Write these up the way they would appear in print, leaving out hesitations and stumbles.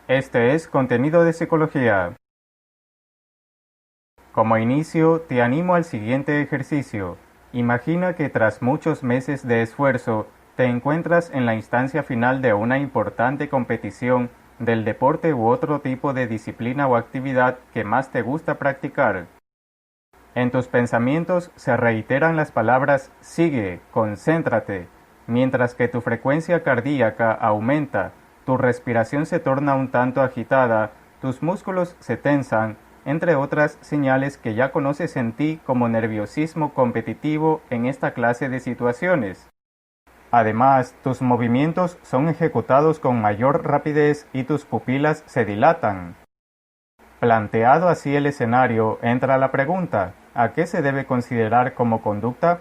Este es Contenido de Psicología. Como inicio, te animo al siguiente ejercicio. Imagina que tras muchos meses de esfuerzo, te encuentras en la instancia final de una importante competición del deporte u otro tipo de disciplina o actividad que más te gusta practicar. En tus pensamientos se reiteran las palabras sigue, concéntrate, mientras que tu frecuencia cardíaca aumenta, tu respiración se torna un tanto agitada, tus músculos se tensan, entre otras señales que ya conoces en ti como nerviosismo competitivo en esta clase de situaciones. Además, tus movimientos son ejecutados con mayor rapidez y tus pupilas se dilatan. Planteado así el escenario, entra la pregunta, ¿a qué se debe considerar como conducta?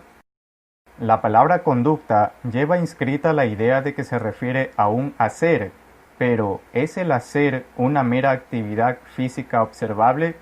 La palabra conducta lleva inscrita la idea de que se refiere a un hacer, pero ¿es el hacer una mera actividad física observable?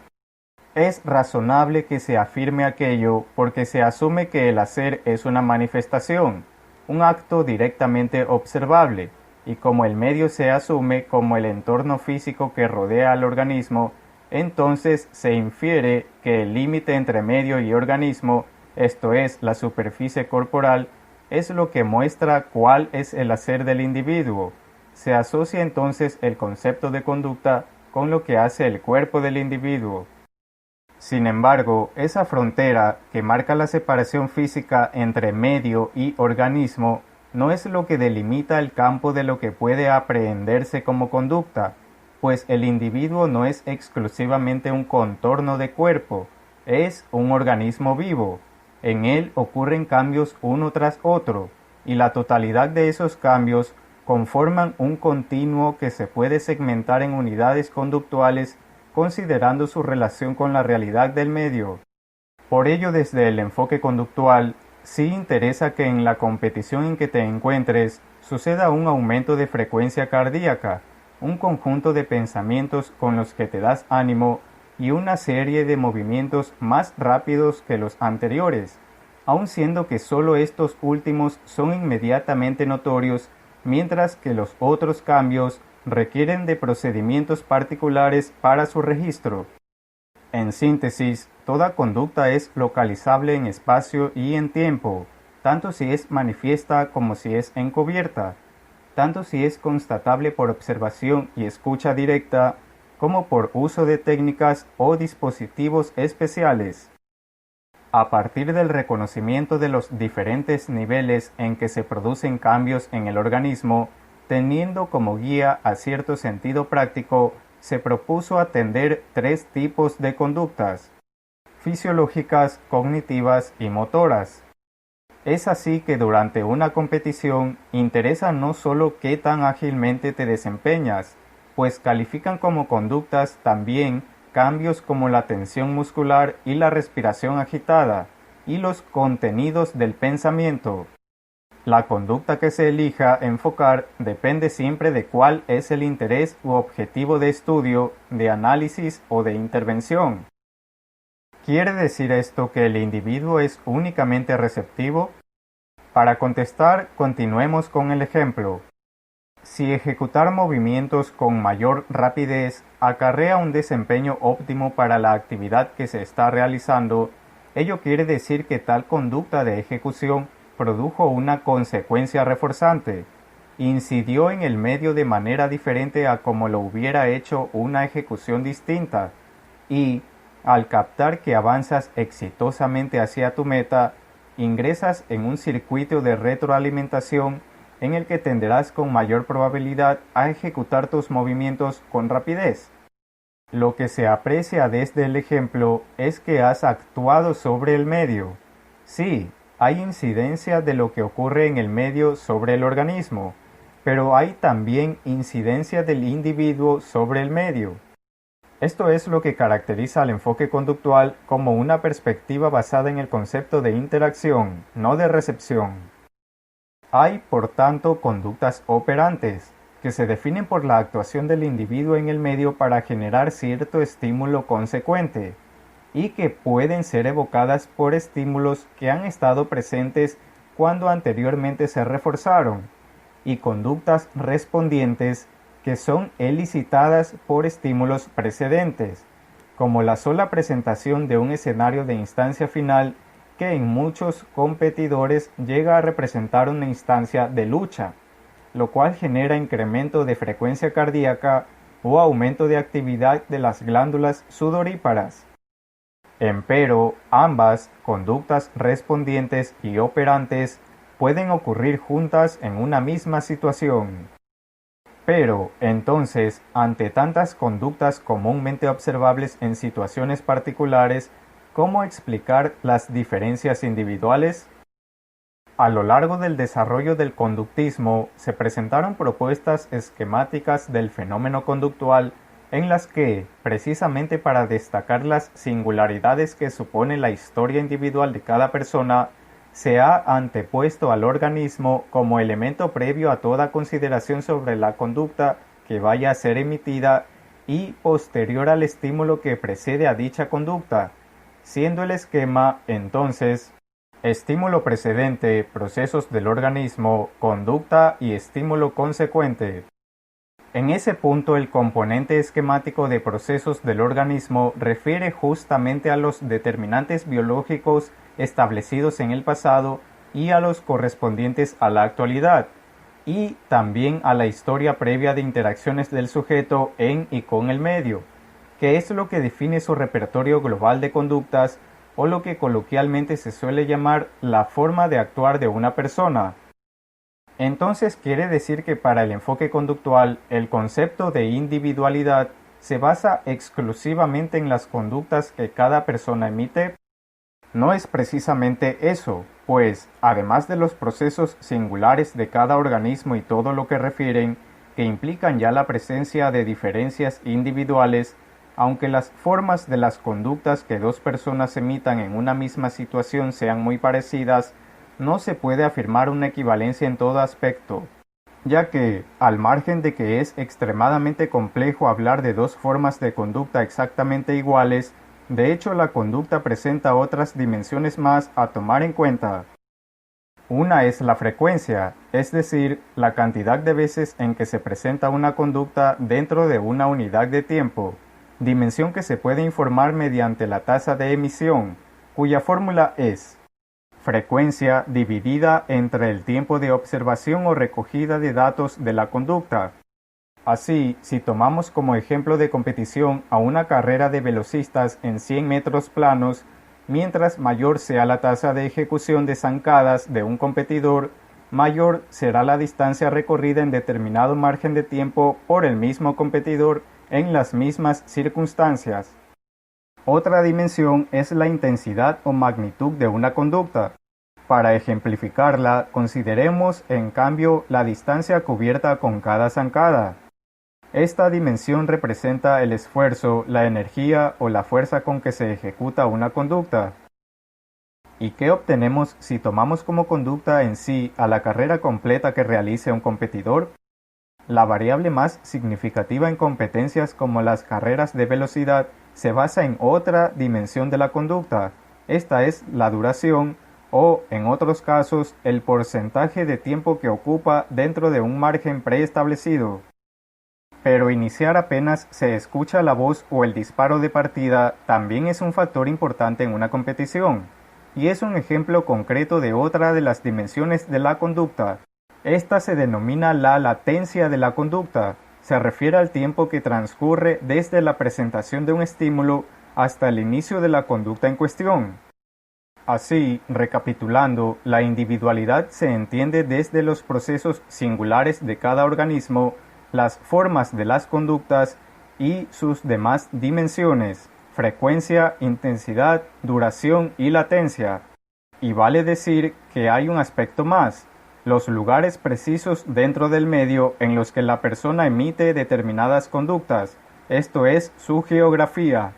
Es razonable que se afirme aquello porque se asume que el hacer es una manifestación, un acto directamente observable, y como el medio se asume como el entorno físico que rodea al organismo, entonces se infiere que el límite entre medio y organismo, esto es, la superficie corporal, es lo que muestra cuál es el hacer del individuo. Se asocia entonces el concepto de conducta con lo que hace el cuerpo del individuo. Sin embargo, esa frontera que marca la separación física entre medio y organismo no es lo que delimita el campo de lo que puede aprehenderse como conducta, pues el individuo no es exclusivamente un contorno de cuerpo, es un organismo vivo. En él ocurren cambios uno tras otro, y la totalidad de esos cambios conforman un continuo que se puede segmentar en unidades conductuales considerando su relación con la realidad del medio. Por ello, desde el enfoque conductual, sí interesa que en la competición en que te encuentres suceda un aumento de frecuencia cardíaca, un conjunto de pensamientos con los que te das ánimo y una serie de movimientos más rápidos que los anteriores, aun siendo que solo estos últimos son inmediatamente notorios, mientras que los otros cambios requieren de procedimientos particulares para su registro. En síntesis, toda conducta es localizable en espacio y en tiempo, tanto si es manifiesta como si es encubierta, tanto si es constatable por observación y escucha directa, como por uso de técnicas o dispositivos especiales. A partir del reconocimiento de los diferentes niveles en que se producen cambios en el organismo, teniendo como guía a cierto sentido práctico, se propuso atender tres tipos de conductas: fisiológicas, cognitivas y motoras. Es así que durante una competición interesa no solo qué tan ágilmente te desempeñas, pues califican como conductas también cambios como la tensión muscular y la respiración agitada, y los contenidos del pensamiento. La conducta que se elija enfocar depende siempre de cuál es el interés u objetivo de estudio, de análisis o de intervención. ¿Quiere decir esto que el individuo es únicamente receptivo? Para contestar, continuemos con el ejemplo. Si ejecutar movimientos con mayor rapidez acarrea un desempeño óptimo para la actividad que se está realizando, ello quiere decir que tal conducta de ejecución produjo una consecuencia reforzante, incidió en el medio de manera diferente a como lo hubiera hecho una ejecución distinta, y, al captar que avanzas exitosamente hacia tu meta, ingresas en un circuito de retroalimentación en el que tenderás con mayor probabilidad a ejecutar tus movimientos con rapidez. Lo que se aprecia desde el ejemplo es que has actuado sobre el medio. Sí, hay incidencia de lo que ocurre en el medio sobre el organismo, pero hay también incidencia del individuo sobre el medio. Esto es lo que caracteriza al enfoque conductual como una perspectiva basada en el concepto de interacción, no de recepción. Hay, por tanto, conductas operantes, que se definen por la actuación del individuo en el medio para generar cierto estímulo consecuente, y que pueden ser evocadas por estímulos que han estado presentes cuando anteriormente se reforzaron, y conductas respondientes que son elicitadas por estímulos precedentes, como la sola presentación de un escenario de instancia final que en muchos competidores llega a representar una instancia de lucha, lo cual genera incremento de frecuencia cardíaca o aumento de actividad de las glándulas sudoríparas. Empero, ambas conductas respondientes y operantes pueden ocurrir juntas en una misma situación. Pero, entonces, ante tantas conductas comúnmente observables en situaciones particulares, ¿cómo explicar las diferencias individuales? A lo largo del desarrollo del conductismo, se presentaron propuestas esquemáticas del fenómeno conductual en las que, precisamente para destacar las singularidades que supone la historia individual de cada persona, se ha antepuesto al organismo como elemento previo a toda consideración sobre la conducta que vaya a ser emitida y posterior al estímulo que precede a dicha conducta, siendo el esquema, entonces, estímulo precedente, procesos del organismo, conducta y estímulo consecuente. En ese punto, el componente esquemático de procesos del organismo refiere justamente a los determinantes biológicos establecidos en el pasado y a los correspondientes a la actualidad, y también a la historia previa de interacciones del sujeto en y con el medio, que es lo que define su repertorio global de conductas, o lo que coloquialmente se suele llamar la forma de actuar de una persona. Entonces quiere decir que para el enfoque conductual, el concepto de individualidad se basa exclusivamente en las conductas que cada persona emite. No es precisamente eso, pues, además de los procesos singulares de cada organismo y todo lo que refieren, que implican ya la presencia de diferencias individuales, aunque las formas de las conductas que dos personas emitan en una misma situación sean muy parecidas, no se puede afirmar una equivalencia en todo aspecto, ya que, al margen de que es extremadamente complejo hablar de dos formas de conducta exactamente iguales, de hecho la conducta presenta otras dimensiones más a tomar en cuenta. Una es la frecuencia, es decir, la cantidad de veces en que se presenta una conducta dentro de una unidad de tiempo, dimensión que se puede informar mediante la tasa de emisión, cuya fórmula es frecuencia dividida entre el tiempo de observación o recogida de datos de la conducta. Así, si tomamos como ejemplo de competición a una carrera de velocistas en 100 metros planos, mientras mayor sea la tasa de ejecución de zancadas de un competidor, mayor será la distancia recorrida en determinado margen de tiempo por el mismo competidor en las mismas circunstancias. Otra dimensión es la intensidad o magnitud de una conducta. Para ejemplificarla, consideremos en cambio la distancia cubierta con cada zancada. Esta dimensión representa el esfuerzo, la energía o la fuerza con que se ejecuta una conducta. ¿Y qué obtenemos si tomamos como conducta en sí a la carrera completa que realice un competidor? La variable más significativa en competencias como las carreras de velocidad se basa en otra dimensión de la conducta. Esta es la duración o, en otros casos, el porcentaje de tiempo que ocupa dentro de un margen preestablecido. Pero iniciar apenas se escucha la voz o el disparo de partida también es un factor importante en una competición, y es un ejemplo concreto de otra de las dimensiones de la conducta. Esta se denomina la latencia de la conducta. Se refiere al tiempo que transcurre desde la presentación de un estímulo hasta el inicio de la conducta en cuestión. Así, recapitulando, la individualidad se entiende desde los procesos singulares de cada organismo, las formas de las conductas y sus demás dimensiones, frecuencia, intensidad, duración y latencia. Y vale decir que hay un aspecto más: los lugares precisos dentro del medio en los que la persona emite determinadas conductas, esto es, su geografía.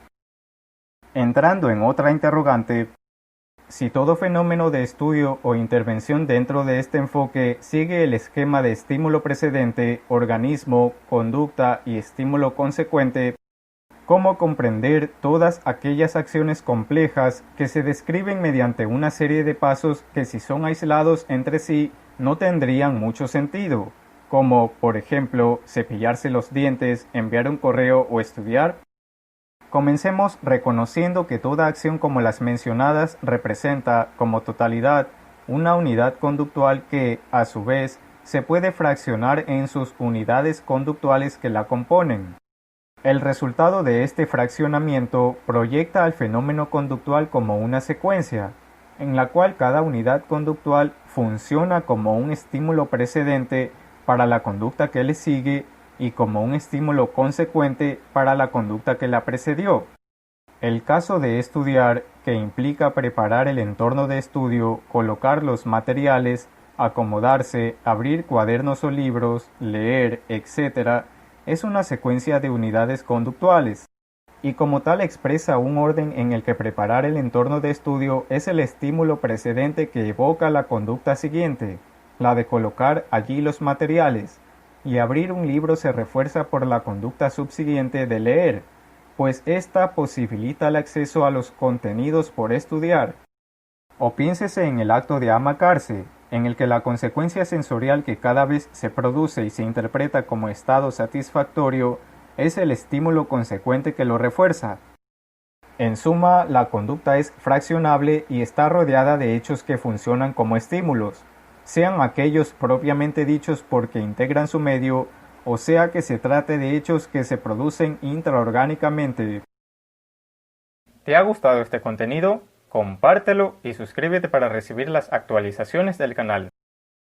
Entrando en otra interrogante, si todo fenómeno de estudio o intervención dentro de este enfoque sigue el esquema de estímulo precedente, organismo, conducta y estímulo consecuente, ¿cómo comprender todas aquellas acciones complejas que se describen mediante una serie de pasos que, si son aislados entre sí, no tendrían mucho sentido, como por ejemplo cepillarse los dientes, enviar un correo o estudiar? Comencemos reconociendo que toda acción como las mencionadas representa, como totalidad, una unidad conductual que, a su vez, se puede fraccionar en sus unidades conductuales que la componen. El resultado de este fraccionamiento proyecta al fenómeno conductual como una secuencia, en la cual cada unidad conductual funciona como un estímulo precedente para la conducta que le sigue y como un estímulo consecuente para la conducta que la precedió. El caso de estudiar, que implica preparar el entorno de estudio, colocar los materiales, acomodarse, abrir cuadernos o libros, leer, etc., es una secuencia de unidades conductuales, y como tal expresa un orden en el que preparar el entorno de estudio es el estímulo precedente que evoca la conducta siguiente, la de colocar allí los materiales, y abrir un libro se refuerza por la conducta subsiguiente de leer, pues ésta posibilita el acceso a los contenidos por estudiar. O piénsese en el acto de amacarse, en el que la consecuencia sensorial que cada vez se produce y se interpreta como estado satisfactorio es el estímulo consecuente que lo refuerza. En suma, la conducta es fraccionable y está rodeada de hechos que funcionan como estímulos, sean aquellos propiamente dichos porque integran su medio, o sea que se trate de hechos que se producen intraorgánicamente. ¿Te ha gustado este contenido? Compártelo y suscríbete para recibir las actualizaciones del canal.